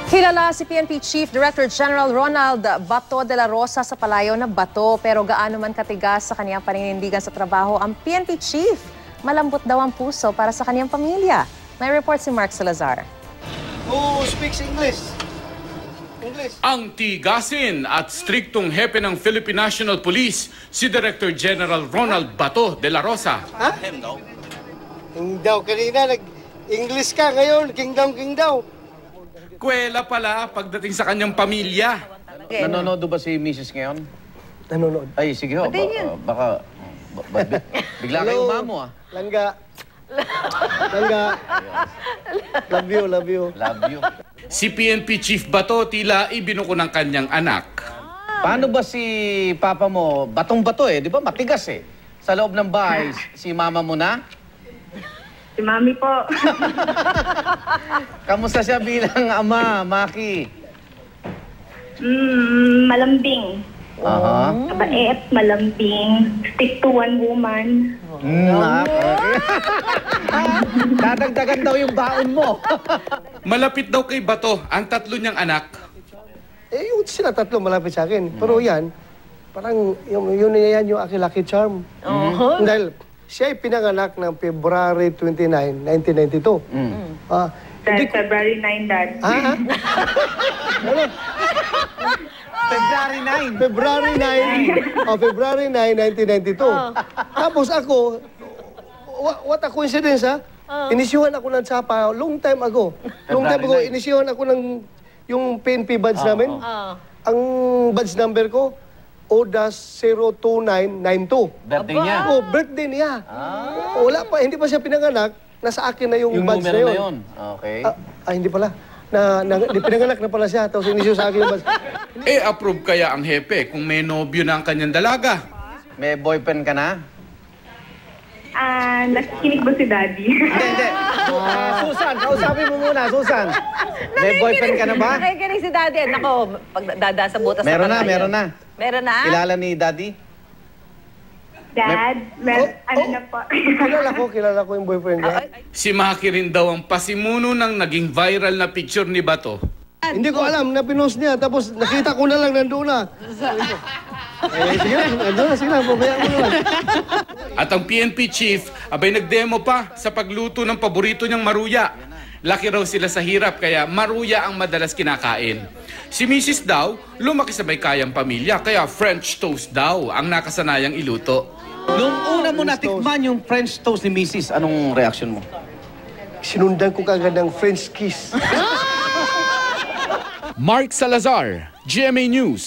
Kilala si PNP Chief Director General Ronald Bato de la Rosa sa palayaw na bato, pero gaano man katigas sa kanyang paninindigan sa trabaho ang PNP Chief, malambot daw ang puso para sa kanyang pamilya. May report si Mark Salazar. Who speaks English? Ang tigasin at striktong hepe ng Philippine National Police, si Director General Ronald Bato de la Rosa. Ha? King daw, kanina nag-English ka, ngayon King daw. Kwela pala pagdating sa kanyang pamilya. Nanonood ba si Mrs. ngayon? Nanonood. Ay, sige ho. Baka bigla kayo umamo ah. Langga. Love you. Love you. Si PNP Chief Bato tila ibinuko ng kanyang anak. Paano ba si papa mo? Batong-bato eh, di ba? Matigas eh. Sa loob ng bahay, si mama mo na? Si Mami po. Kamusta siya bilang ama, Maki? Malambing. Aha. Mabait, malambing. Stick to one woman. Okay. Dadagdagan daw yung baon mo. Malapit daw kay Bato ang tatlo niyang anak. Yung sila tatlo malapit sa akin. Pero yan, parang yun yung aking lucky charm. Dahil siya ay pinanganak ng February 29, 1992. That's February 9, Dad. Ano? February 9. February 9, 1992. Tapos ako, what a coincidence ha? Inisyuhan ako ng tsapa long time ago. Inisyuhan ako ng yung PNP badge namin. Ang badge number ko, O-02992. Birthday niya. Oh, birthday niya. Wala pa, hindi pa siya pinanganak. Nasa akin na yung badge na numero yun. na yun. Okay. Hindi pala. Pinanganak na pala siya. Tapos inisyu sa akin yung badge. Approve kaya ang hepe kung may nobyo na ang kanyang dalaga? May boyfriend ka na? Nakikinig ba si Daddy? Hindi. Susan, kausapin mo muna, Susan. May boyfriend ka na ba? Nakikinig si Daddy. Nako, pag dada sa butas Meron na. Meron na? Kilala ni Daddy? Dad, ano na po? Kilala ko yung boyfriend niya. Si Maki rin daw ang pasimuno ng naging viral na picture ni Bato. Hindi ko alam na pinost niya. Tapos nakita ko na lang nandoon na. Sige na, pabayaan mo naman. At ang PNP Chief, abay nagdemo pa sa pagluto ng paborito niyang maruya. Laki raw sila sa hirap kaya maruya ang madalas kinakain. Si Mrs. daw, lumaki sa may kayang pamilya kaya French toast daw ang nakasanayang iluto. Nung una mo natikman yung French toast ni Mrs., anong reaction mo? Sinundan ko kagad ng French kiss. Mark Salazar, GMA News.